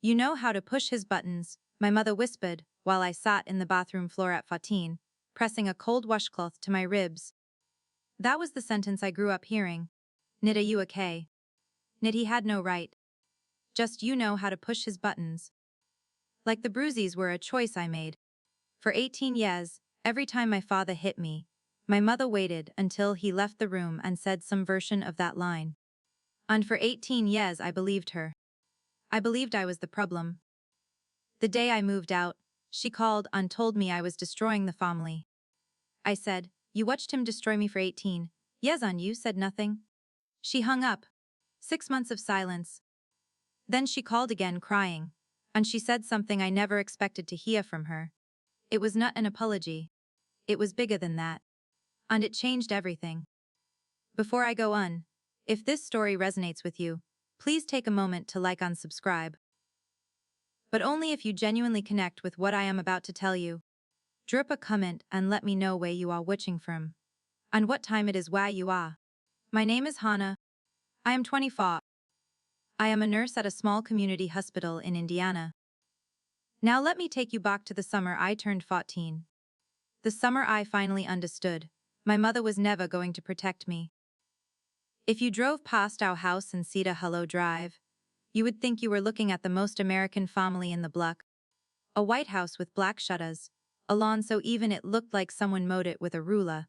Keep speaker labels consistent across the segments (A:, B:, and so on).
A: You know how to push his buttons, my mother whispered, while I sat in the bathroom floor at 14, pressing a cold washcloth to my ribs. That was the sentence I grew up hearing. Nid, are you okay? Nid, he had no right. Just you know how to push his buttons. Like the bruises were a choice I made. For 18 years, every time my father hit me, my mother waited until he left the room and said some version of that line. And for 18 years I believed her. I believed I was the problem. The day I moved out, she called and told me I was destroying the family. I said, "You watched him destroy me for 18 years and you said nothing?" She hung up. 6 months of silence. Then she called again crying, and she said something I never expected to hear from her. It was not an apology. It was bigger than that. And it changed everything. Before I go on, if this story resonates with you, please take a moment to like and subscribe. But only if you genuinely connect with what I am about to tell you. Drop a comment and let me know where you are watching from, and what time it is where you are. My name is Hannah. I am 24. I am a nurse at a small community hospital in Indiana. Now let me take you back to the summer I turned 14. The summer I finally understood. My mother was never going to protect me. If you drove past our house in Cedar Hollow Drive, you would think you were looking at the most American family in the block. A white house with black shutters, a lawn so even it looked like someone mowed it with a ruler,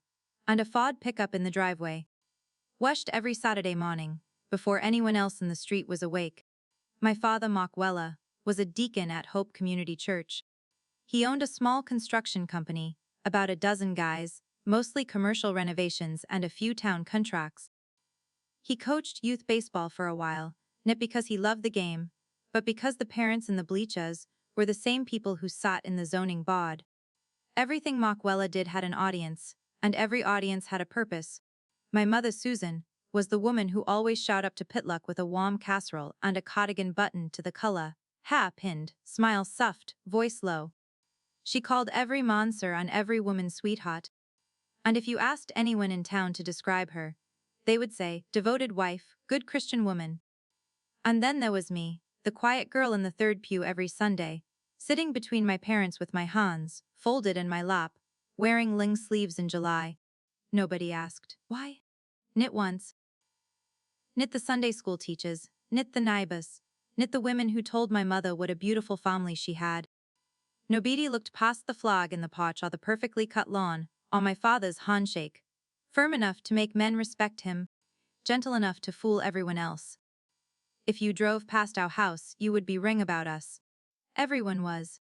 A: and a Ford pickup in the driveway. Washed every Saturday morning, before anyone else in the street was awake. My father, Mark Weller, was a deacon at Hope Community Church. He owned a small construction company, about a dozen guys, mostly commercial renovations and a few town contracts. He coached youth baseball for a while, not because he loved the game, but because the parents in the bleachers were the same people who sat in the zoning board. Everything Mark Weller did had an audience, and every audience had a purpose. My mother, Susan, was the woman who always showed up to potluck with a warm casserole and a cardigan buttoned to the collar, hair pinned, smile soft, voice low. She called every man sir and every woman sweetheart. And if you asked anyone in town to describe her, they would say, devoted wife, good Christian woman. And then there was me, the quiet girl in the third pew every Sunday, sitting between my parents with my hands folded in my lap, wearing long sleeves in July. Nobody asked, why? Knit once. Knit the Sunday school teachers, knit the neighbors, knit the women who told my mother what a beautiful family she had. Nobody looked past the flag in the porch or the perfectly cut lawn, or my father's handshake, firm enough to make men respect him, gentle enough to fool everyone else. If you drove past our house, you would be ring about us. Everyone was.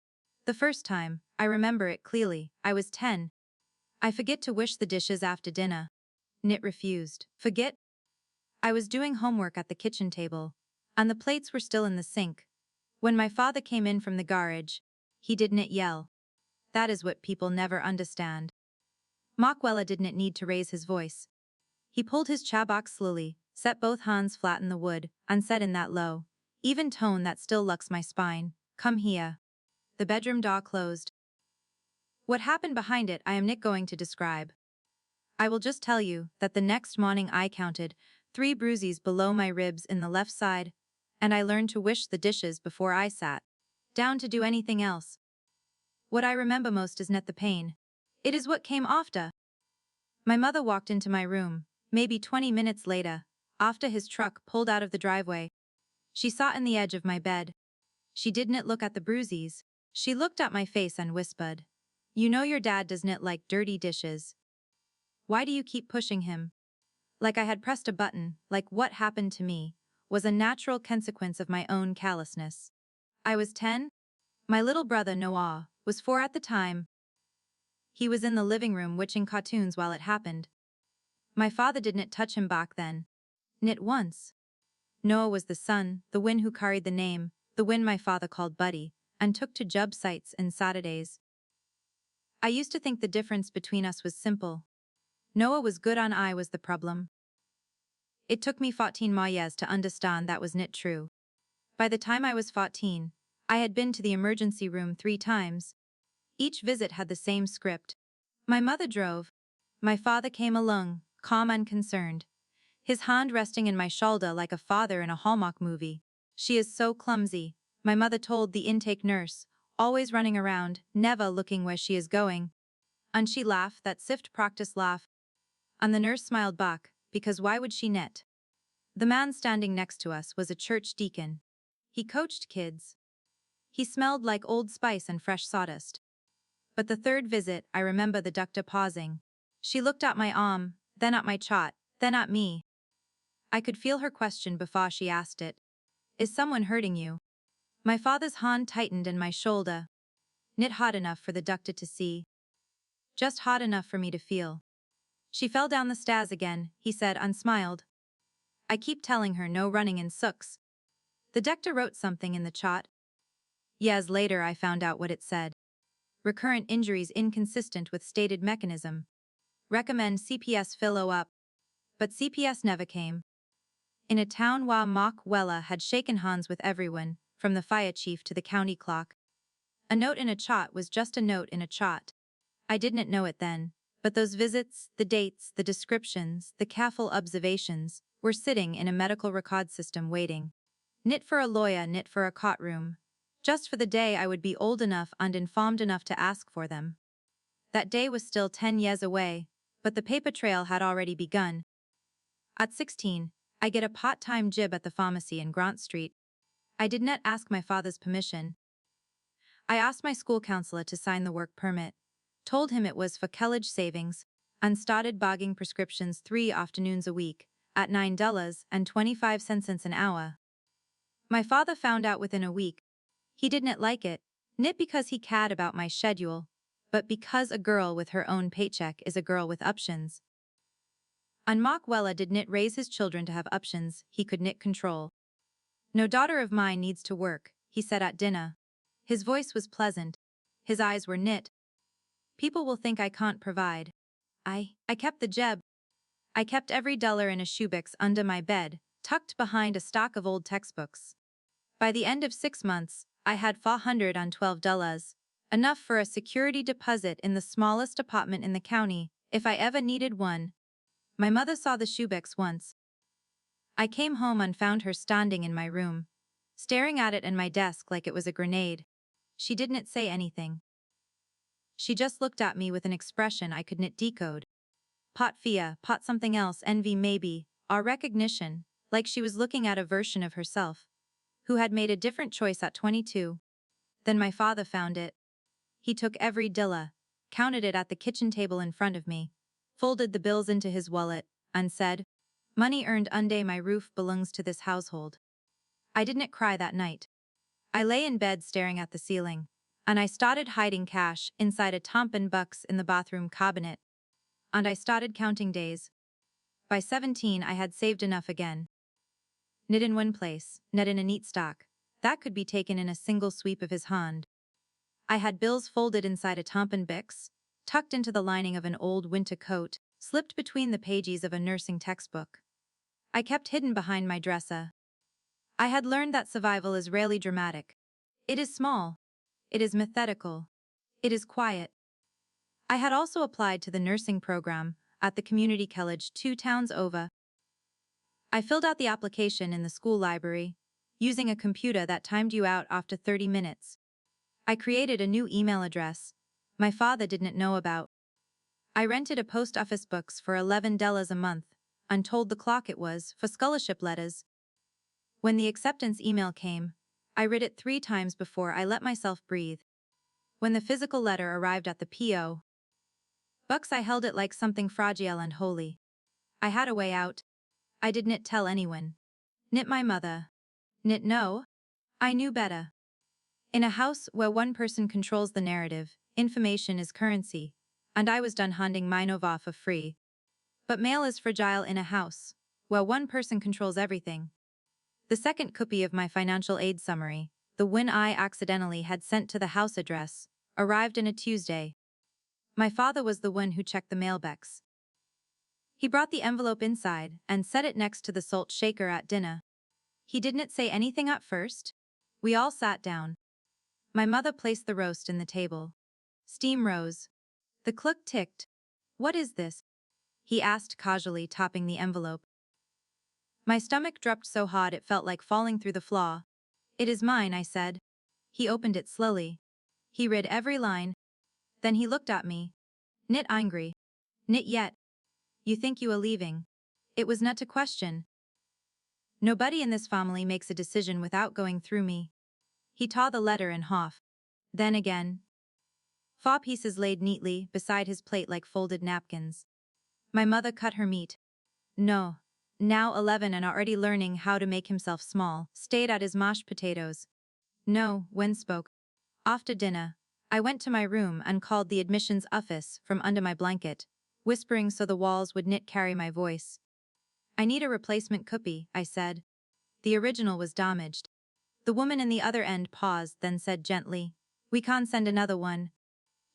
A: The first time, I remember it clearly, I was 10. I forget to wish the dishes after dinner. Knit refused. Forget? I was doing homework at the kitchen table, and the plates were still in the sink. When my father came in from the garage, he didn't yell. That is what people never understand. Mark Weller didn't need to raise his voice. He pulled his chair back slowly, set both hands flat in the wood, and said in that low, even tone that still lucks my spine, "Come here." The bedroom door closed. What happened behind it I am not going to describe. I will just tell you that the next morning I counted 3 bruises below my ribs in the left side, and I learned to wish the dishes before I sat down to do anything else. What I remember most is not the pain. It is what came after. My mother walked into my room, maybe 20 minutes later, after his truck pulled out of the driveway. She sat in the edge of my bed. She didn't look at the bruises. She looked at my face and whispered, "You know your dad does not like dirty dishes. Why do you keep pushing him?" Like I had pressed a button, like what happened to me was a natural consequence of my own callousness. I was 10. My little brother Noah was 4 at the time. He was in the living room watching cartoons while it happened. My father didn't touch him back then. Not once. Noah was the son, the one who carried the name, the one my father called Buddy, and took to job sites and Saturdays. I used to think the difference between us was simple. Noah was good and I was the problem. It took me 14 more years to understand that was not true. By the time I was 14, I had been to the emergency room 3 times. Each visit had the same script. My mother drove. My father came along, calm and concerned, his hand resting in my shoulder like a father in a Hallmark movie. "She is so clumsy," My mother told the intake nurse, always running around, never looking where she is going. And she laughed that sift practice laugh. And the nurse smiled back, because why would she net? The man standing next to us was a church deacon. He coached kids. He smelled like Old Spice and fresh sawdust. But the third visit, I remember the doctor pausing. She looked at my arm, then at my chart, then at me. I could feel her question before she asked it. Is someone hurting you? My father's hand tightened in my shoulder. Knit hot enough for the doctor to see. Just hot enough for me to feel. She fell down the stairs again, he said and smiled. I keep telling her no running in sooks. The doctor wrote something in the chart. Years later I found out what it said. Recurrent injuries inconsistent with stated mechanism. Recommend CPS follow up. But CPS never came. In a town where Mark Weller had shaken hands with everyone, from the fire chief to the county clerk. A note in a chart was just a note in a chart. I didn't know it then, but those visits, the dates, the descriptions, the careful observations, were sitting in a medical record system waiting. Knit for a lawyer, knit for a courtroom. Just for the day I would be old enough and informed enough to ask for them. That day was still 10 years away, but the paper trail had already begun. At 16, I get a part-time job at the pharmacy in Grant Street. I did not ask my father's permission. I asked my school counselor to sign the work permit, told him it was for college savings, and started bagging prescriptions 3 afternoons a week, at $9.25 an hour. My father found out within a week. He didn't like it, not because he cared about my schedule, but because a girl with her own paycheck is a girl with options. And Mark Weller did not raise his children to have options he could not control. No daughter of mine needs to work, he said at dinner. His voice was pleasant. His eyes were knit. People will think I can't provide. I kept the job. I kept every dollar in a shoebox under my bed, tucked behind a stack of old textbooks. By the end of 6 months, I had $412, enough for a security deposit in the smallest apartment in the county, if I ever needed one. My mother saw the shoebox once. I came home and found her standing in my room, staring at it and my desk like it was a grenade. She didn't say anything. She just looked at me with an expression I couldn't decode. Pot fear, pot something else, envy maybe, or recognition, like she was looking at a version of herself, who had made a different choice at 22. Then my father found it. He took every dollar, counted it at the kitchen table in front of me, folded the bills into his wallet, and said, "Money earned under my roof belongs to this household." I didn't cry that night. I lay in bed staring at the ceiling, and I started hiding cash inside a tampon box in the bathroom cabinet. And I started counting days. By 17 I had saved enough again. Knit in one place, knit in a neat stack, that could be taken in a single sweep of his hand. I had bills folded inside a tampon box, tucked into the lining of an old winter coat, slipped between the pages of a nursing textbook. I kept hidden behind my dresser. I had learned that survival is rarely dramatic. It is small. It is methodical. It is quiet. I had also applied to the nursing program at the community college 2 towns over. I filled out the application in the school library, using a computer that timed you out after 30 minutes. I created a new email address my father didn't know about. I rented a post office box for $11 a month and told the clerk it was for scholarship letters. When the acceptance email came, I read it 3 times before I let myself breathe. When the physical letter arrived at the P.O. box, I held it like something fragile and holy. I had a way out. I didn't tell anyone. Nit my mother. Nit no. I knew better. In a house where one person controls the narrative, information is currency, and I was done handing mine over for free. But mail is fragile in a house where one person controls everything. The second copy of my financial aid summary, the one I accidentally had sent to the house address, arrived on a Tuesday. My father was the one who checked the mailbox. He brought the envelope inside and set it next to the salt shaker at dinner. He didn't say anything at first. We all sat down. My mother placed the roast in the table. Steam rose. The clock ticked. "What is this?" he asked casually, topping the envelope. My stomach dropped so hard it felt like falling through the floor. It is mine, I said. He opened it slowly. He read every line. Then he looked at me. Nit angry. Nit yet. You think you are leaving. It was not a question. Nobody in this family makes a decision without going through me. He tore the letter in half. Then again. 4 pieces laid neatly beside his plate like folded napkins. My mother cut her meat. No. Now 11 and already learning how to make himself small, stayed at his mashed potatoes. No, Wen spoke. After dinner, I went to my room and called the admissions office from under my blanket, whispering so the walls would not carry my voice. I need a replacement copy, I said. The original was damaged. The woman in the other end paused, then said gently, we can't send another one.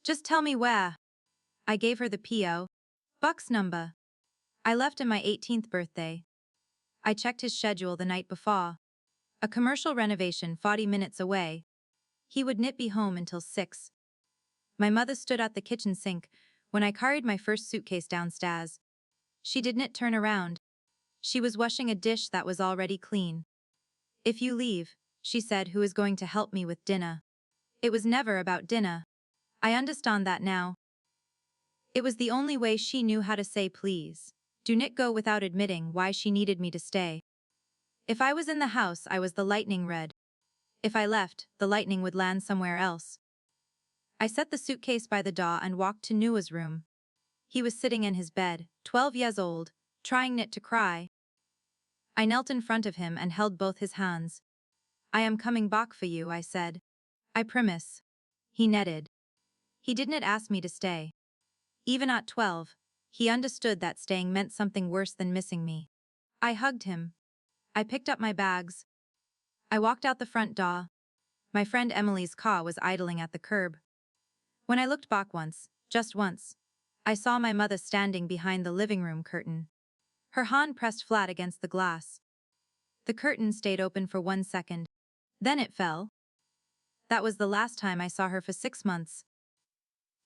A: Just tell me where. I gave her the P.O. Box number. I left on my 18th birthday. I checked his schedule the night before. A commercial renovation 40 minutes away. He would not be home until 6. My mother stood at the kitchen sink when I carried my first suitcase downstairs. She did not turn around. She was washing a dish that was already clean. If you leave, she said, who is going to help me with dinner? It was never about dinner. I understand that now. It was the only way she knew how to say please. Do not go without admitting why she needed me to stay. If I was in the house, I was the lightning red. If I left, the lightning would land somewhere else. I set the suitcase by the door and walked to Nua's room. He was sitting in his bed, 12 years old, trying not to cry. I knelt in front of him and held both his hands. I am coming back for you, I said. I promise. He nodded. He did not ask me to stay. Even at 12, he understood that staying meant something worse than missing me. I hugged him. I picked up my bags. I walked out the front door. My friend Emily's car was idling at the curb. When I looked back once, just once, I saw my mother standing behind the living room curtain. Her hand pressed flat against the glass. The curtain stayed open for 1 second. Then it fell. That was the last time I saw her for 6 months.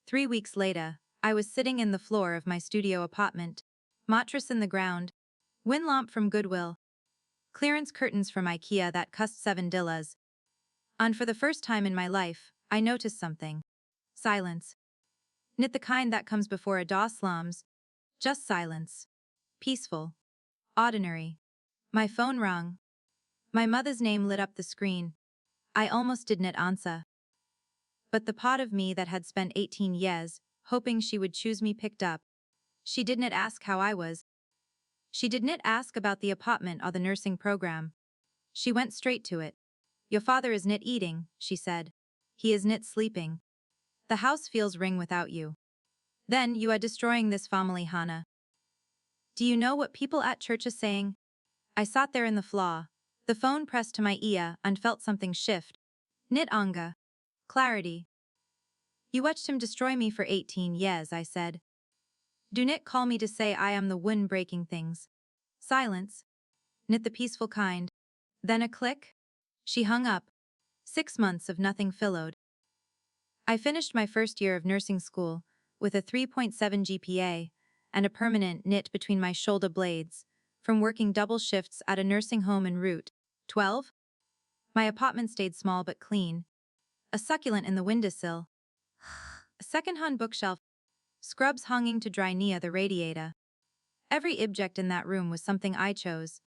A: 3 weeks later, I was sitting in the floor of my studio apartment, mattress in the ground, wind lamp from Goodwill, clearance curtains from IKEA that cost $7. And for the first time in my life, I noticed something. Silence. Not the kind that comes before a door slams. Just silence. Peaceful. Ordinary. My phone rang. My mother's name lit up the screen. I almost did not answer. But the part of me that had spent 18 years, hoping she would choose me, picked up. She did not ask how I was. She did not ask about the apartment or the nursing program. She went straight to it. Your father is not eating, she said. He is not sleeping. The house feels ring without you. Then you are destroying this family, Hannah. Do you know what people at church are saying? I sat there in the floor, the phone pressed to my ear, and felt something shift. Nit anger. Clarity. You watched him destroy me for 18 years, I said. Do not call me to say I am the one breaking things. Silence. Nit the peaceful kind. Then a click. She hung up. 6 months of nothing followed. I finished my first year of nursing school with a 3.7 GPA and a permanent knit between my shoulder blades from working double shifts at a nursing home en route. 12. My apartment stayed small but clean. A succulent in the windowsill. A second-hand bookshelf. Scrubs hanging to dry near the radiator. Every object in that room was something I chose.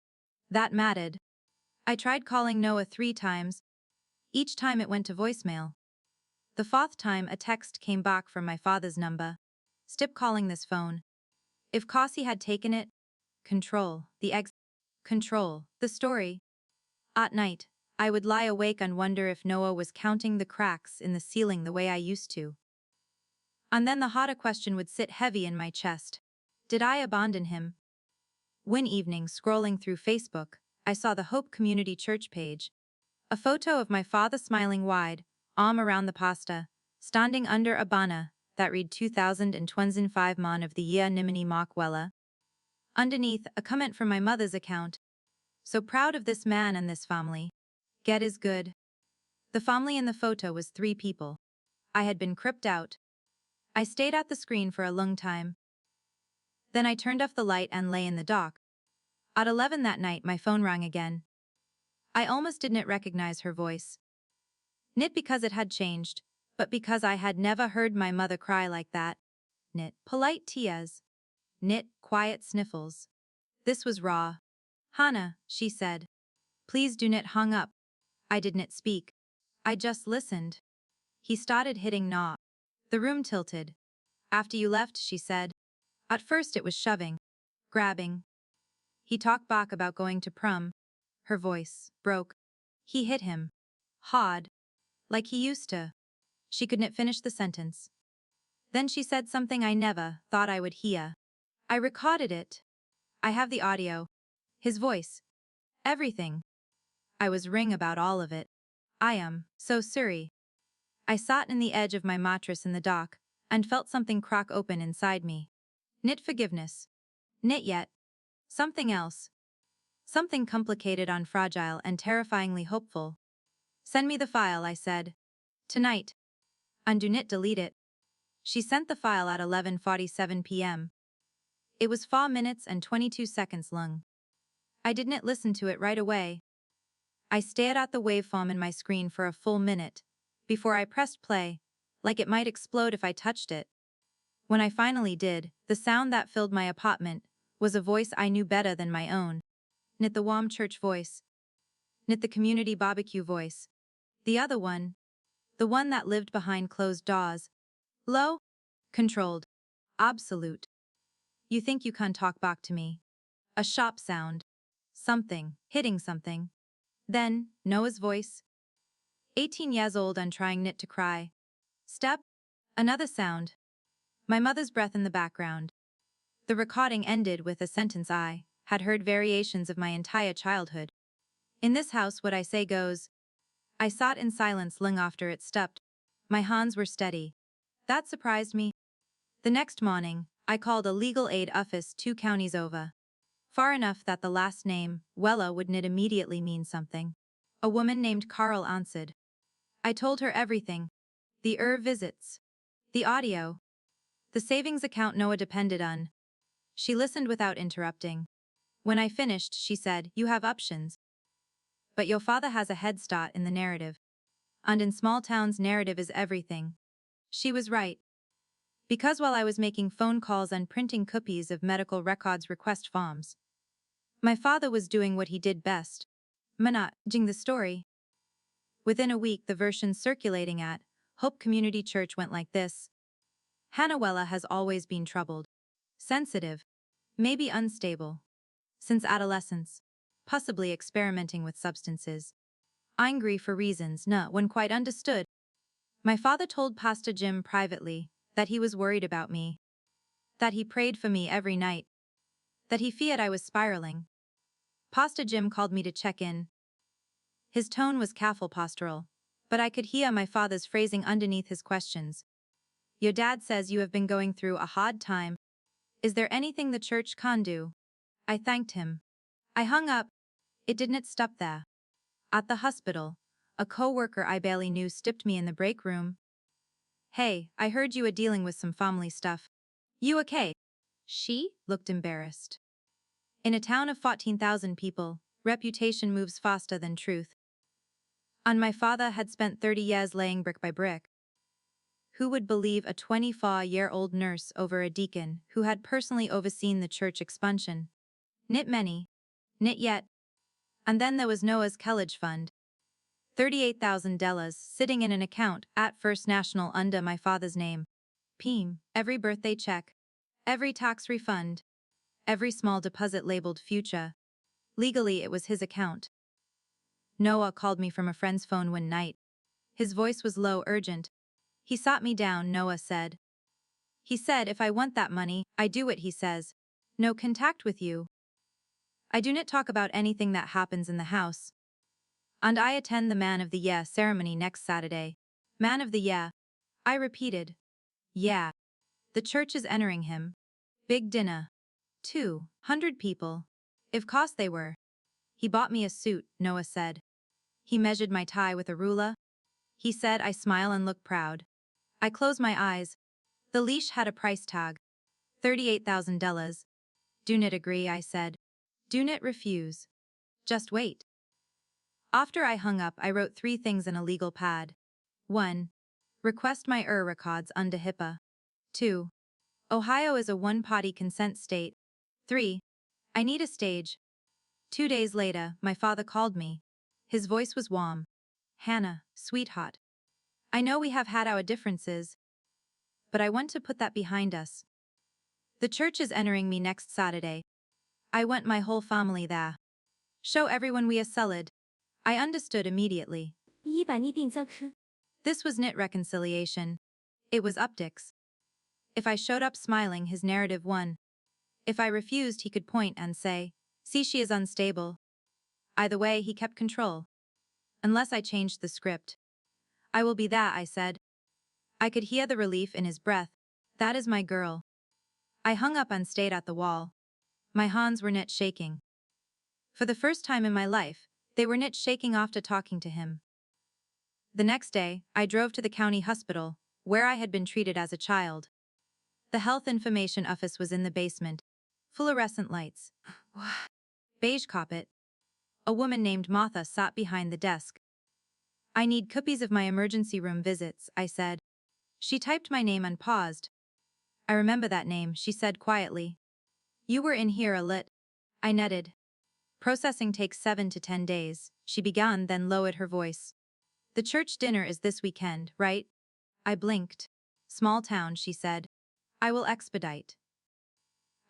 A: That mattered. I tried calling Noah 3 times. Each time it went to voicemail. The 4th time a text came back from my father's number. Stop calling this phone. If Cassie had taken it. Control. Control. The story. At night, I would lie awake and wonder if Noah was counting the cracks in the ceiling the way I used to. And then the harder question would sit heavy in my chest. Did I abandon him? One evening, scrolling through Facebook, I saw the Hope Community Church page. A photo of my father smiling wide, arm around the pasta, standing under a banner that read 2025 Man of the Year Nimini Mark Wella. Underneath, a comment from my mother's account. So proud of this man and this family. Get is good. The family in the photo was 3 people. I had been creeped out. I stayed at the screen for a long time. Then I turned off the light and lay in the dark. At 11 that night, my phone rang again. I almost didn't recognize her voice. Not because it had changed, but because I had never heard my mother cry like that. Knit polite tears. Knit quiet sniffles. This was raw. Hannah, she said. Please do not hung up. I did not speak. I just listened. He started hitting knob. The room tilted. After you left, she said. At first it was shoving. Grabbing. He talked back about going to prom. Her voice broke. He hit him. Hard. Like he used to. She couldn't finish the sentence. Then she said something I never thought I would hear. I recorded it. I have the audio. His voice. Everything. I was ring about all of it. I am so sorry. I sat in the edge of my mattress in the dark and felt something crack open inside me. Knit forgiveness. Knit yet. Something else. Something complicated and fragile and terrifyingly hopeful. Send me the file, I said. Tonight. And do not delete it. She sent the file at 11:47 p.m. It was 4 minutes and 22 seconds long. I didn't listen to it right away. I stared at the waveform in my screen for a full minute before I pressed play, like it might explode if I touched it. When I finally did, the sound that filled my apartment was a voice I knew better than my own. Not the warm church voice. Not the community barbecue voice. The other one. The one that lived behind closed doors. Low. Controlled. Absolute. You think you can talk back to me. A sharp sound. Something. Hitting something. Then, Noah's voice. 18 years old and trying not to cry. Step. Another sound. My mother's breath in the background. The recording ended with a sentence I had heard variations of my entire childhood. In this house what I say goes. I sat in silence long after it stopped. My hands were steady. That surprised me. The next morning, I called a legal aid office 2 counties over. Far enough that the last name, Wella, wouldn't immediately mean something. A woman named Carl answered. I told her everything. The visits. The audio. The savings account Noah depended on. She listened without interrupting. When I finished, she said, you have options. But your father has a head start in the narrative. And in small towns, narrative is everything. She was right. Because while I was making phone calls and printing copies of medical records request forms, my father was doing what he did best. Managing the story. Within a week, the version circulating at Hope Community Church went like this. Hannah Wella has always been troubled. Sensitive. Maybe unstable. Since adolescence. Possibly experimenting with substances. Angry for reasons no one quite understood. My father told Pastor Jim privately that he was worried about me. That he prayed for me every night. That he feared I was spiraling. Pastor Jim called me to check in. His tone was careful pastoral, but I could hear my father's phrasing underneath his questions. Your dad says you have been going through a hard time. Is there anything the church can do? I thanked him. I hung up. It didn't stop there. At the hospital, a co-worker I barely knew stopped me in the break room. Hey, I heard you were dealing with some family stuff. You okay? She looked embarrassed. In a town of 14,000 people, reputation moves faster than truth. And my father had spent 30 years laying brick by brick. Who would believe a 24-year-old nurse over a deacon who had personally overseen the church expansion? Not many. Not yet. And then there was Noah's college fund. $38,000 sitting in an account at First National under my father's name. Peem, every birthday check. Every tax refund. Every small deposit labeled future. Legally it was his account. Noah called me from a friend's phone one night. His voice was low, urgent. He sat me down, Noah said. He said if I want that money, I do what he says. No contact with you. I do not talk about anything that happens in the house. And I attend the Man of the Year ceremony next Saturday. Man of the Year. I repeated. Yeah. The church is entering him. Big dinner. 200 people. If cost they were. He bought me a suit, Noah said. He measured my tie with a ruler. He said I smile and look proud. I closed my eyes. The leash had a price tag. $38,000. Do not agree, I said. Do not refuse. Just wait. After I hung up, I wrote 3 things in a legal pad. 1. Request my records under HIPAA. 2. Ohio is a one-party consent state. 3. I need a stage. 2 days later, my father called me. His voice was warm. Hannah, sweetheart. I know we have had our differences, but I want to put that behind us. The church is entering me next Saturday. I want my whole family there. Show everyone we are solid. I understood immediately. This was not reconciliation. It was optics. If I showed up smiling, his narrative won. If I refused, he could point and say, "See, she is unstable." Either way, he kept control. Unless I changed the script. "I will be that," I said. I could hear the relief in his breath. "That is my girl." I hung up and stayed at the wall. My hands were not shaking. For the first time in my life, they were not shaking after talking to him. The next day, I drove to the county hospital, where I had been treated as a child. The health information office was in the basement. Fluorescent lights. Beige carpet. A woman named Martha sat behind the desk. "I need copies of my emergency room visits," I said. She typed my name and paused. "I remember that name," she said quietly. "You were in here a lit." I nodded. "Processing takes 7 to 10 days," she began, then lowered her voice. "The church dinner is this weekend, right?" I blinked. "Small town," she said. "I will expedite."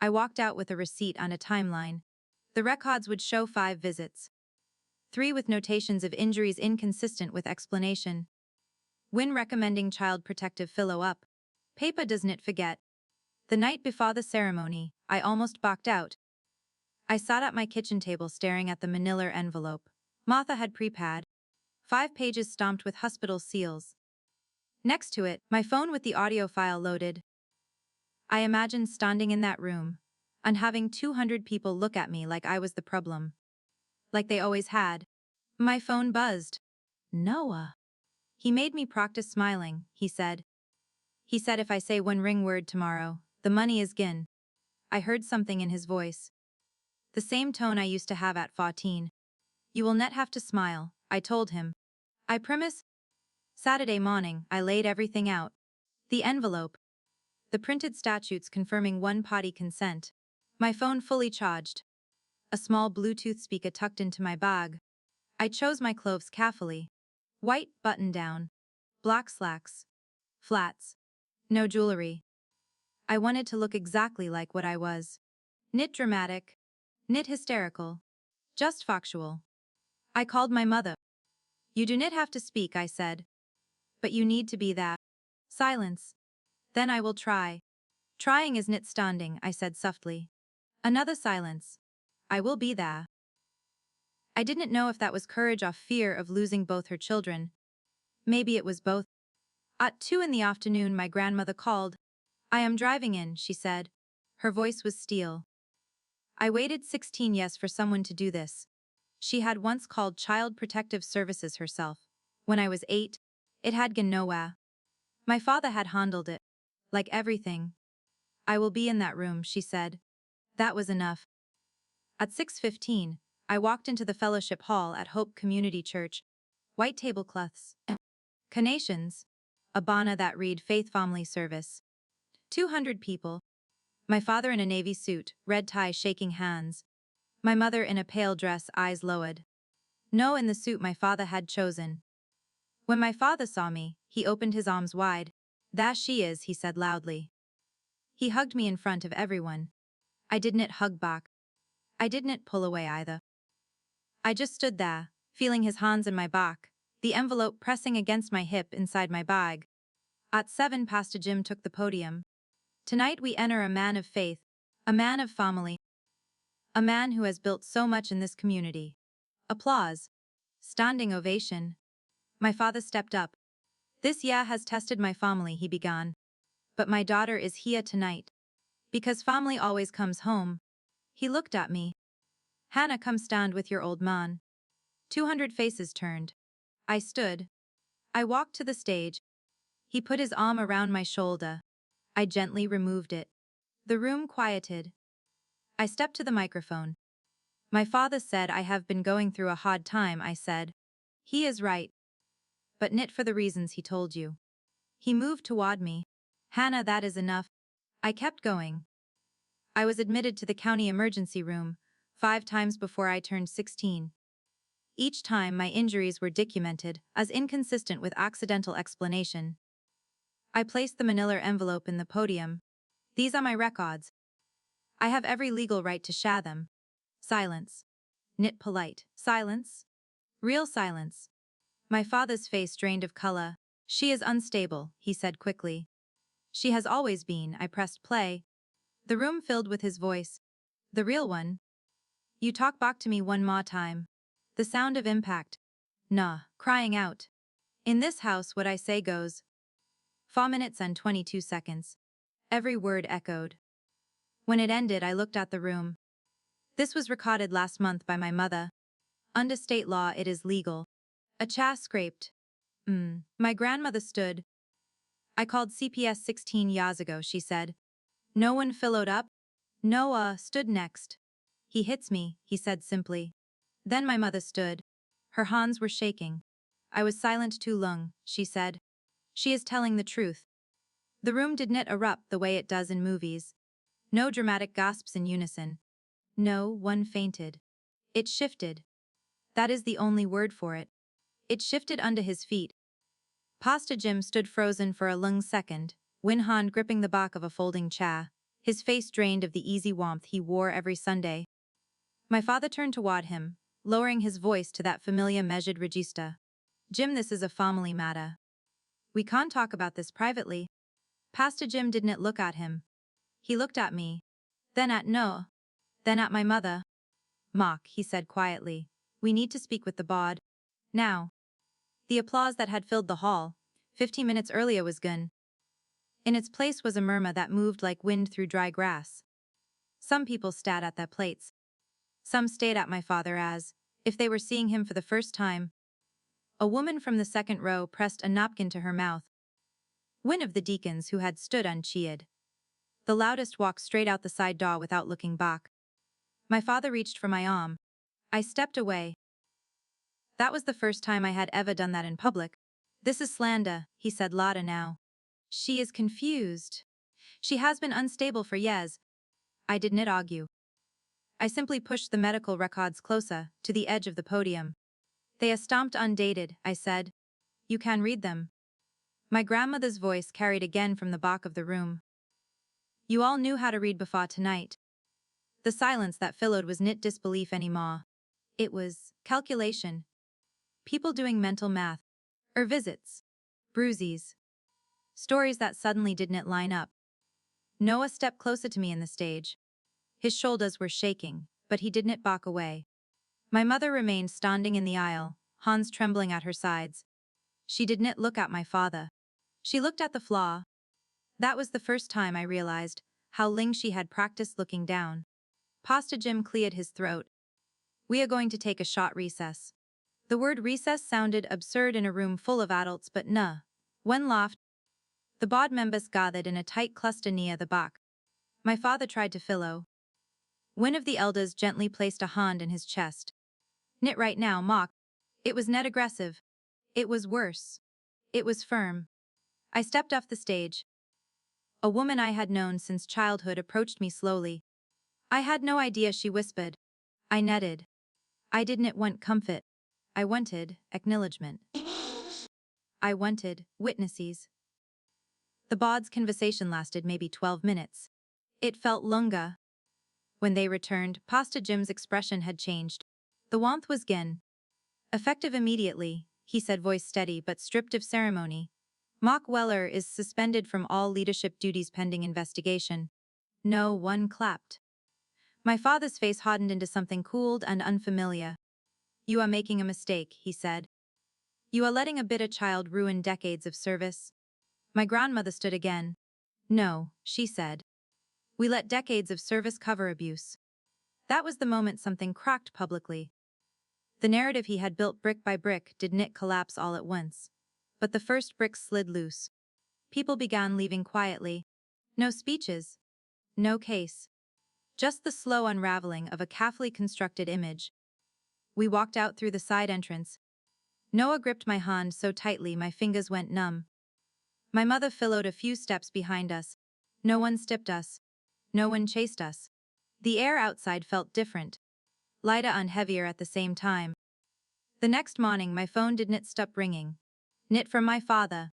A: I walked out with a receipt and a timeline. The records would show 5 visits. 3 with notations of injuries inconsistent with explanation. When recommending child protective follow-up. Paper does not forget. The night before the ceremony, I almost backed out. I sat at my kitchen table staring at the manila envelope. Martha had prepared 5 pages stamped with hospital seals. Next to it, my phone with the audio file loaded. I imagined standing in that room and having 200 people look at me like I was the problem. Like they always had. My phone buzzed. "Noah." "He made me practice smiling," he said. "He said if I say one ring word tomorrow, the money is gin." I heard something in his voice. The same tone I used to have at 14. "You will not have to smile," I told him. "I promise." Saturday morning, I laid everything out. The envelope. The printed statutes confirming one-party consent. My phone fully charged. A small Bluetooth speaker tucked into my bag. I chose my clothes carefully. White button-down. Black slacks. Flats. No jewelry. I wanted to look exactly like what I was. Nit dramatic. Nit hysterical. Just factual. I called my mother. "You do not have to speak," I said. "But you need to be that." Silence. "Then I will try." "Trying is nit standing," I said softly. Another silence. "I will be there." I didn't know if that was courage or fear of losing both her children. Maybe it was both. At 2 in the afternoon, my grandmother called. "I am driving in," she said. Her voice was steel. I waited 16 years for someone to do this. She had once called Child Protective Services herself. When I was 8, it had gone nowhere. My father had handled it. Like everything. "I will be in that room," she said. That was enough. At 6:15, I walked into the fellowship hall at Hope Community Church. White tablecloths. Carnations. A banner that read Faith Family Service. 200 people. My father in a navy suit, red tie, shaking hands. My mother in a pale dress, eyes lowered. No, in the suit my father had chosen. When my father saw me, he opened his arms wide. "There she is," he said loudly. He hugged me in front of everyone. I didn't hug back. I didn't pull away either. I just stood there, feeling his hands in my back, the envelope pressing against my hip inside my bag. At 7, Pastor Jim took the podium. "Tonight we enter a man of faith, a man of family, a man who has built so much in this community." Applause. Standing ovation. My father stepped up. "This year has tested my family," he began. "But my daughter is here tonight. Because family always comes home." He looked at me. "Hannah, come stand with your old man." 200 faces turned. I stood. I walked to the stage. He put his arm around my shoulder. I gently removed it. The room quieted. I stepped to the microphone. My father said I have been going through a hard time, I said. He is right. But knit for the reasons he told you. He moved toward me. Hannah, that is enough. I kept going. I was admitted to the county emergency room 5 times before I turned 16. Each time my injuries were documented as inconsistent with accidental explanation. I placed the manila envelope in the podium. These are my records. I have every legal right to share them. Silence. Knit polite. Silence. Real silence. My father's face drained of color. She is unstable, he said quickly. She has always been. I pressed play. The room filled with his voice. The real one. You talk back to me one more time. The sound of impact. Nah, crying out. In this house what I say goes. 4 minutes and 22 seconds. Every word echoed. When it ended, I looked at the room. This was recorded last month by my mother. Under state law, it is legal. A chair scraped. My grandmother stood. I called CPS 16 years ago, she said. No one followed up. Noah stood next. He hits me, he said simply. Then my mother stood. Her hands were shaking. I was silent too long, she said. She is telling the truth. The room did not erupt the way it does in movies. No dramatic gasps in unison. No one fainted. It shifted. That is the only word for it. It shifted under his feet. Pastor Jim stood frozen for a long second, one hand gripping the back of a folding chair, his face drained of the easy warmth he wore every Sunday. My father turned toward him, lowering his voice to that familiar measured register. Jim, this is a family matter. We can't talk about this privately. Pastor Jim didn't look at him. He looked at me. Then at Noah. Then at my mother. Mark, he said quietly. We need to speak with the board. Now. The applause that had filled the hall 15 minutes earlier was gone. In its place was a murmur that moved like wind through dry grass. Some people stared at their plates. Some stayed at my father as if they were seeing him for the first time. A woman from the second row pressed a napkin to her mouth. One of the deacons who had stood uncheered. The loudest walked straight out the side door without looking back. My father reached for my arm. I stepped away. That was the first time I had ever done that in public. This is slander, he said louder now. She is confused. She has been unstable for years. I did not argue. I simply pushed the medical records closer, to the edge of the podium. They are stamped undated, I said. You can read them. My grandmother's voice carried again from the back of the room. You all knew how to read before tonight. The silence that followed was not disbelief anymore. It was calculation. People doing mental math. Or visits. Bruises. Stories that suddenly didn't line up. Noah stepped closer to me in the stage. His shoulders were shaking, but he didn't back away. My mother remained standing in the aisle, hands trembling at her sides. She didn't look at my father. She looked at the floor. That was the first time I realized how long she had practiced looking down. Pastor Jim cleared his throat. We are going to take a short recess. The word recess sounded absurd in a room full of adults, but nah. One laughed. The board members gathered in a tight cluster near the back. My father tried to follow. One of the elders gently placed a hand in his chest. Knit right now, Mark. It was not aggressive. It was worse. It was firm. I stepped off the stage. A woman I had known since childhood approached me slowly. I had no idea, she whispered. I netted. I didn't want comfort. I wanted acknowledgement. I wanted witnesses. The board's conversation lasted maybe 12 minutes. It felt longer. When they returned, Pastor Jim's expression had changed. The warmth was gone. Effective immediately, he said, voice steady but stripped of ceremony. Mark Weller is suspended from all leadership duties pending investigation. No one clapped. My father's face hardened into something cooled and unfamiliar. You are making a mistake, he said. You are letting a bitter child ruin decades of service. My grandmother stood again. No, she said. We let decades of service cover abuse. That was the moment something cracked publicly. The narrative he had built brick by brick didn't collapse all at once. But the first bricks slid loose. People began leaving quietly. No speeches. No case. Just the slow unraveling of a carefully constructed image. We walked out through the side entrance. Noah gripped my hand so tightly my fingers went numb. My mother followed a few steps behind us. No one stepped us. No one chased us. The air outside felt different, lighter and heavier at the same time. The next morning my phone didn't stop ringing. Knit from my father.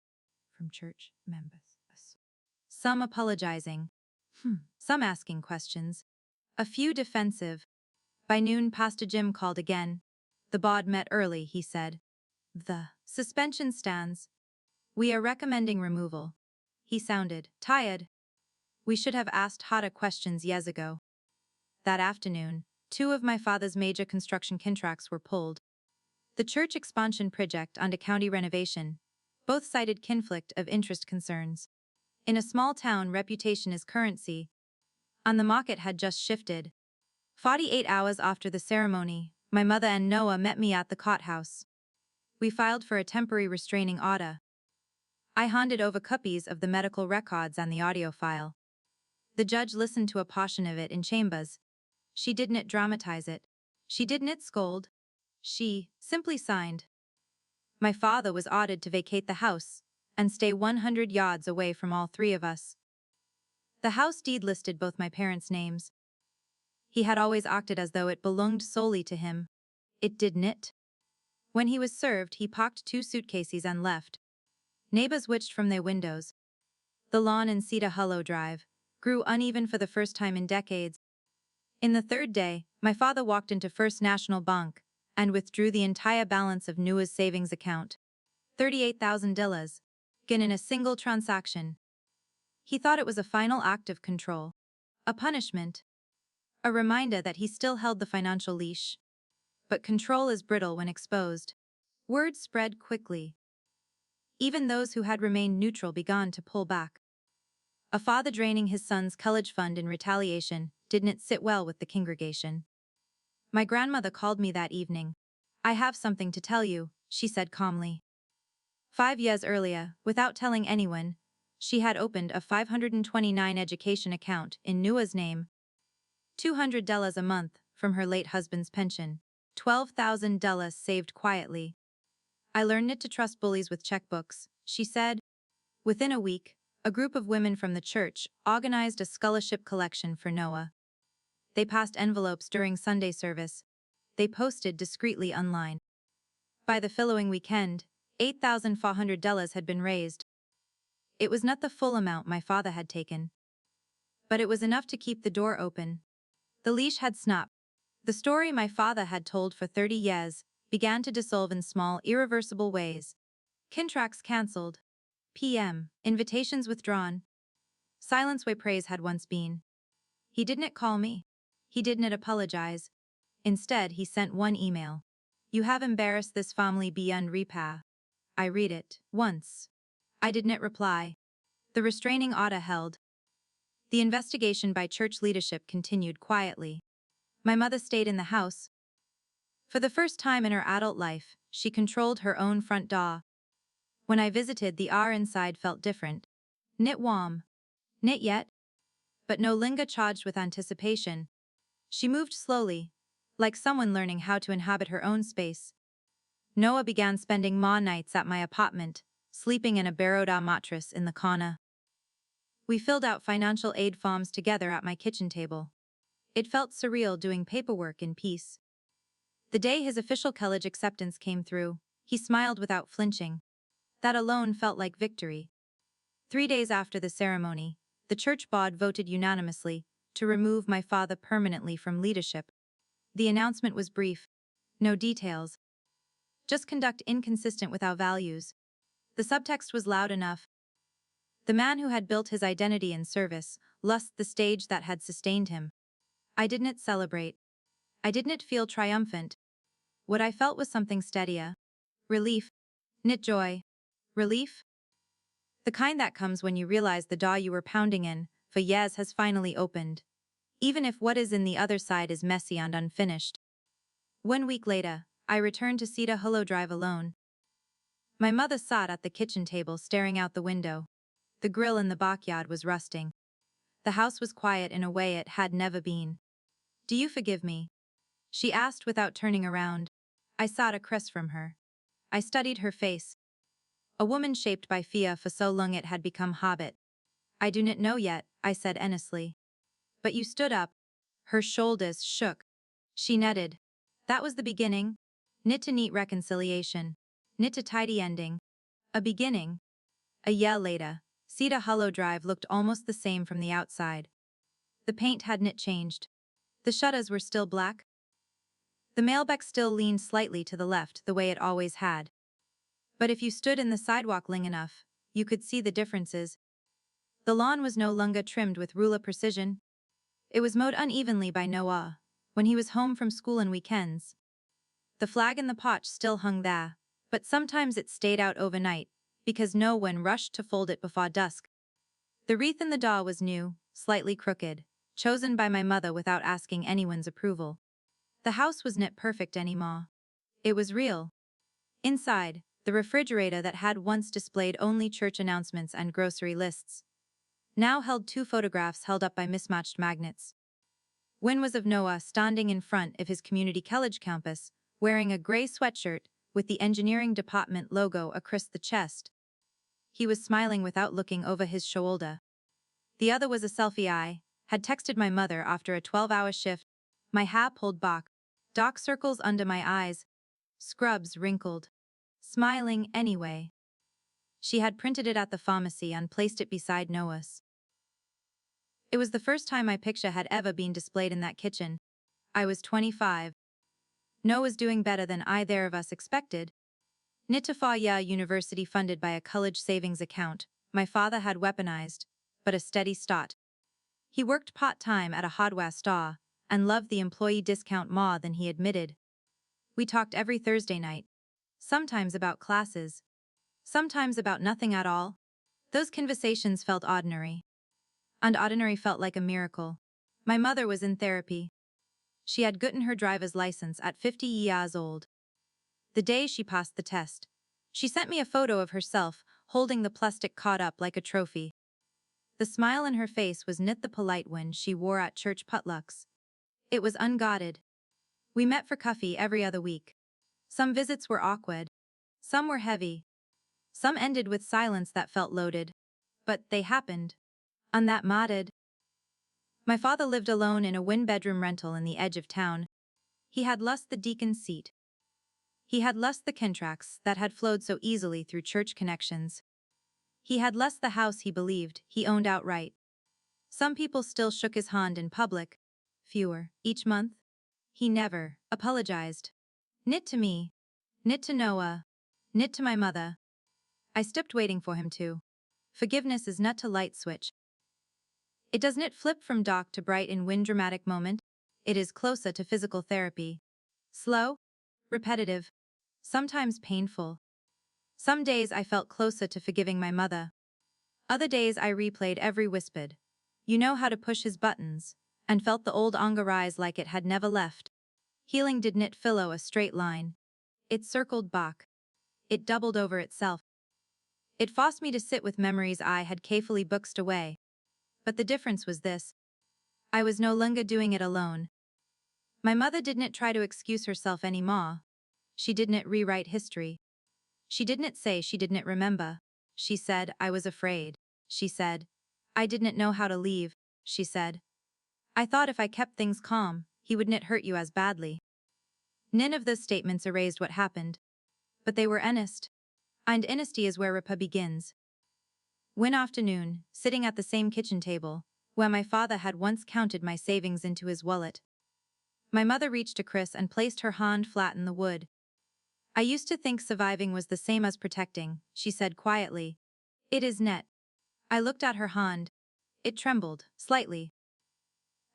A: From church members. Some apologizing. Some asking questions. A few defensive. By noon Pastor Jim called again. The board met early, he said. The suspension stands. We are recommending removal. He sounded tired. We should have asked harder questions years ago. That afternoon, 2 of my father's major construction contracts were pulled. The church expansion project and a county renovation. Both cited conflict of interest concerns. In a small town, reputation is currency. And the market had just shifted. 48 hours after the ceremony, my mother and Noah met me at the courthouse. We filed for a temporary restraining order. I handed over copies of the medical records and the audio file. The judge listened to a portion of it in chambers. She didn't dramatize it. She didn't scold. She simply signed. My father was ordered to vacate the house and stay 100 yards away from all 3 of us. The house deed listed both my parents' names. He had always acted as though it belonged solely to him. It didn't. When he was served, he packed 2 suitcases and left. Neighbors watched from their windows. The lawn in Cedar Hollow Drive grew uneven for the first time in decades. In the 3rd day, my father walked into First National Bank and withdrew the entire balance of Noah's savings account. $38,000. In a single transaction. He thought it was a final act of control. A punishment. A reminder that he still held the financial leash. But control is brittle when exposed. Word spread quickly. Even those who had remained neutral began to pull back. A father draining his son's college fund in retaliation didn't sit well with the congregation. My grandmother called me that evening. I have something to tell you, she said calmly. 5 years earlier, without telling anyone, she had opened a $529 education account in Noah's name. $200 a month from her late husband's pension. $12,000 saved quietly. I learned not to trust bullies with checkbooks, she said. Within a week, a group of women from the church organized a scholarship collection for Noah. They passed envelopes during Sunday service. They posted discreetly online. By the following weekend, $8,400 had been raised. It was not the full amount my father had taken, but it was enough to keep the door open. The leash had snapped. The story my father had told for 30 years began to dissolve in small, irreversible ways. Contracts cancelled. PM. Invitations withdrawn. Silence where praise had once been. He didn't call me. He didn't apologize. Instead, he sent one email. You have embarrassed this family beyond repair. I read it. Once. I didn't reply. The restraining order held. The investigation by church leadership continued quietly. My mother stayed in the house. For the first time in her adult life, she controlled her own front door. When I visited, the air inside felt different. Knit warm. Knit yet. But no longer charged with anticipation. She moved slowly, like someone learning how to inhabit her own space. Noah began spending more nights at my apartment, sleeping in a borrowed mattress in the corner. We filled out financial aid forms together at my kitchen table. It felt surreal doing paperwork in peace. The day his official college acceptance came through, he smiled without flinching. That alone felt like victory. 3 days after the ceremony, the church board voted unanimously to remove my father permanently from leadership. The announcement was brief. No details. Just conduct inconsistent with our values. The subtext was loud enough. The man who had built his identity in service lost the stage that had sustained him. I didn't celebrate. I didn't feel triumphant. What I felt was something steadier. Relief. Knit joy. Relief? The kind that comes when you realize the door you were pounding in for years has finally opened, even if what is in the other side is messy and unfinished. 1 week later, I returned to Cedar Hollow Drive alone. My mother sat at the kitchen table staring out the window. The grill in the backyard was rusting. The house was quiet in a way it had never been. "Do you forgive me?" she asked without turning around. I sought a caress from her. I studied her face. A woman shaped by fear for so long it had become habit. "I do not know yet," I said earnestly. "But you stood up." Her shoulders shook. She nodded. "That was the beginning. Knit to neat reconciliation. Knit to tidy ending. A beginning." A year later, Cedar Hollow Drive looked almost the same from the outside. The paint hadn't changed. The shutters were still black. The mailbox still leaned slightly to the left the way it always had. But if you stood in the sidewalk long enough, you could see the differences. The lawn was no longer trimmed with ruler precision. It was mowed unevenly by Noah, when he was home from school on weekends. The flag in the porch still hung there, but sometimes it stayed out overnight, because no one rushed to fold it before dusk. The wreath in the door was new, slightly crooked, chosen by my mother without asking anyone's approval. The house was not perfect anymore. It was real. Inside, the refrigerator that had once displayed only church announcements and grocery lists now held two photographs held up by mismatched magnets. One was of Noah standing in front of his community college campus, wearing a gray sweatshirt with the engineering department logo across the chest. He was smiling without looking over his shoulder. The other was a selfie I had texted my mother after a 12-hour shift, my hair pulled back, dark circles under my eyes, scrubs wrinkled. Smiling anyway. She had printed it at the pharmacy and placed it beside Noah's. It was the first time my picture had ever been displayed in that kitchen. I was 25. Noah was doing better than either of us expected. Nitafaya University funded by a college savings account, my father had weaponized, but a steady start. He worked part-time at a hardware store and loved the employee discount more than he admitted. We talked every Thursday night, sometimes about classes, sometimes about nothing at all. Those conversations felt ordinary. And ordinary felt like a miracle. My mother was in therapy. She had gotten her driver's license at 50 years old. The day she passed the test, she sent me a photo of herself holding the plastic caught up like a trophy. The smile in her face was not the polite one she wore at church potlucks. It was unguarded. We met for coffee every other week. Some visits were awkward. Some were heavy. Some ended with silence that felt loaded. But they happened. And that mattered. My father lived alone in a one-bedroom rental in the edge of town. He had lost the deacon's seat. He had lost the contracts that had flowed so easily through church connections. He had lost the house he believed he owned outright. Some people still shook his hand in public. Fewer, each month. He never apologized. Knit to me. Knit to Noah. Knit to my mother. I stopped waiting for him to. Forgiveness is not a light switch. It does not flip from dark to bright in one dramatic moment. It is closer to physical therapy. Slow, repetitive, sometimes painful. Some days I felt closer to forgiving my mother. Other days I replayed every whispered, "You know how to push his buttons," and felt the old anger rise like it had never left. Healing did not follow a straight line. It circled back. It doubled over itself. It forced me to sit with memories I had carefully boxed away. But the difference was this. I was no longer doing it alone. My mother didn't try to excuse herself anymore. She didn't rewrite history. She didn't say she didn't remember. She said, "I was afraid." She said, "I didn't know how to leave." She said, "I thought if I kept things calm, he wouldn't hurt you as badly." None of those statements erased what happened. But they were honest. And honesty is where repa begins. One afternoon, sitting at the same kitchen table, where my father had once counted my savings into his wallet, my mother reached to Chris and placed her hand flat in the wood. "I used to think surviving was the same as protecting," she said quietly. "It is net." I looked at her hand. It trembled, slightly.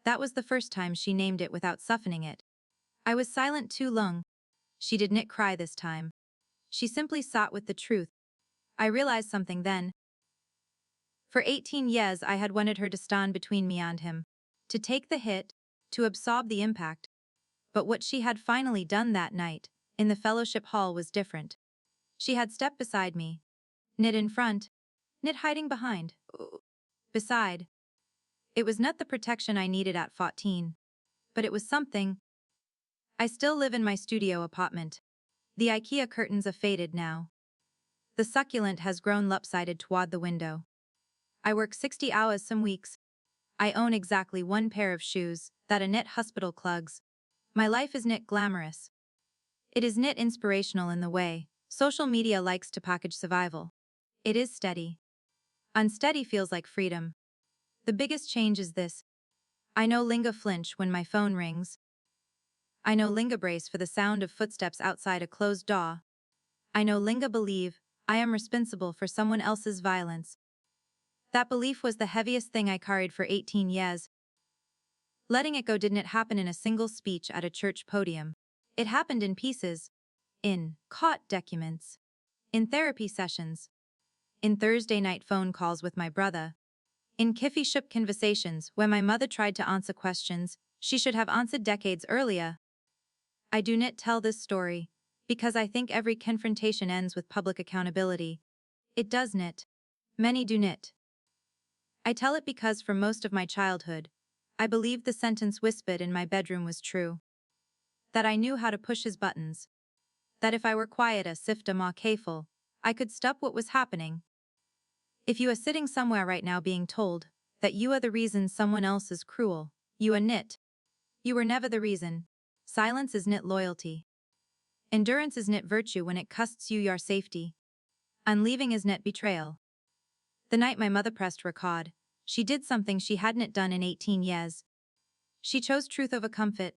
A: That was the first time she named it without softening it. I was silent too long. She didn't cry this time. She simply sat with the truth. I realized something then. For 18 years I had wanted her to stand between me and him, to take the hit, to absorb the impact. But what she had finally done that night, in the fellowship hall, was different. She had stepped beside me. Knit in front, knit hiding behind. Beside. It was not the protection I needed at 14, but it was something. I still live in my studio apartment. The IKEA curtains are faded now. The succulent has grown lopsided toward the window. I work 60 hours some weeks. I own exactly one pair of shoes that are knit hospital clugs. My life is knit glamorous. It is knit inspirational in the way social media likes to package survival. It is steady. Unsteady feels like freedom. The biggest change is this. I no longer flinch when my phone rings. I no longer brace for the sound of footsteps outside a closed door. I no longer believe I am responsible for someone else's violence. That belief was the heaviest thing I carried for 18 years. Letting it go didn't happen in a single speech at a church podium. It happened in pieces. In court documents. In therapy sessions. In Thursday night phone calls with my brother. In coffee shop conversations where my mother tried to answer questions she should have answered decades earlier. I do not tell this story because I think every confrontation ends with public accountability. It does not. Many do not. I tell it because for most of my childhood, I believed the sentence whispered in my bedroom was true. That I knew how to push his buttons. That if I were quiet as sifta more careful, I could stop what was happening. If you are sitting somewhere right now being told that you are the reason someone else is cruel, you are knit. You were never the reason. Silence is knit loyalty. Endurance is knit virtue when it costs you your safety. And leaving is knit betrayal. The night my mother pressed record, she did something she hadn't done in 18 years. She chose truth over comfort.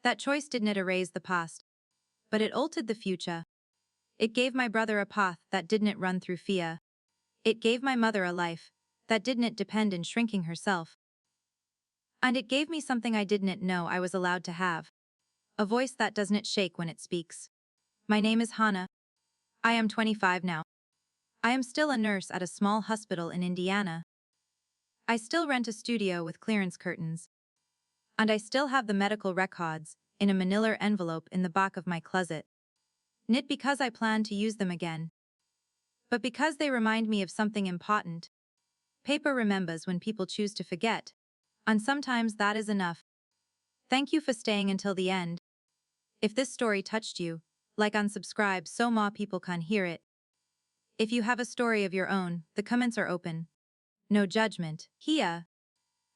A: That choice didn't erase the past, but it altered the future. It gave my brother a path that didn't run through fear. It gave my mother a life that didn't depend on shrinking herself. And it gave me something I didn't know I was allowed to have. A voice that doesn't shake when it speaks. My name is Hannah. I am 25 now. I am still a nurse at a small hospital in Indiana. I still rent a studio with clearance curtains. And I still have the medical records in a manila envelope in the back of my closet. Knit because I plan to use them again. But because they remind me of something important. Paper remembers when people choose to forget. And sometimes that is enough. Thank you for staying until the end. If this story touched you, like and subscribe so more people can hear it. If you have a story of your own, the comments are open. No judgment here.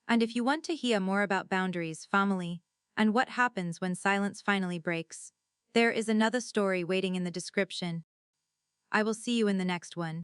A: And if you want to hear more about boundaries, family, and what happens when silence finally breaks, there is another story waiting in the description. I will see you in the next one.